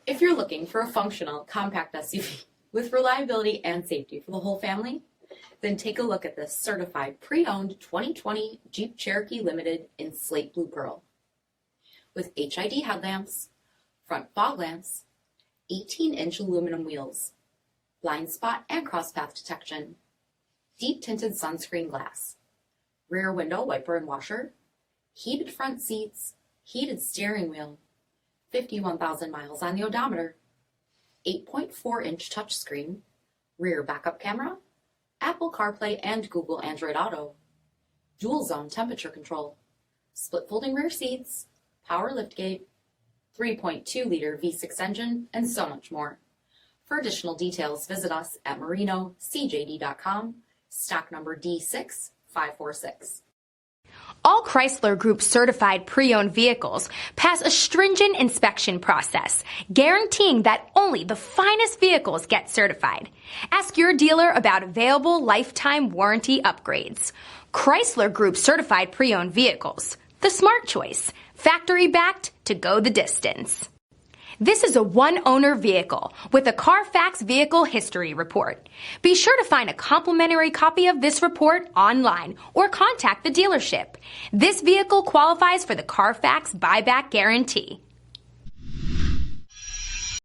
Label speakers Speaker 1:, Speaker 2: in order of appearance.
Speaker 1: If you're looking for a functional, compact SUV with reliability and safety for the whole family, then take a look at this certified pre-owned 2020 Jeep Cherokee Limited in slate blue pearl. With HID headlamps, front fog lamps, 18-inch aluminum wheels, blind spot and crosspath detection, deep tinted sunscreen glass, rear window wiper and washer, heated front seats, heated steering wheel, 51,000 miles on the odometer, 8.4-inch touchscreen, rear backup camera, Apple CarPlay and Google Android Auto, dual zone temperature control, split folding rear seats, power liftgate, 3.2-liter V6 engine, and so much more. For additional details, visit us at marinocjd.com, stock number D6546.
Speaker 2: All Chrysler Group certified pre-owned vehicles pass a stringent inspection process, guaranteeing that only the finest vehicles get certified. Ask your dealer about available lifetime warranty upgrades. Chrysler Group certified pre-owned vehicles, the smart choice, factory backed to go the distance. This is a one-owner vehicle with a CARFAX vehicle history report. Be sure to find a complimentary copy of this report online or contact the dealership. This vehicle qualifies for the CARFAX buyback guarantee.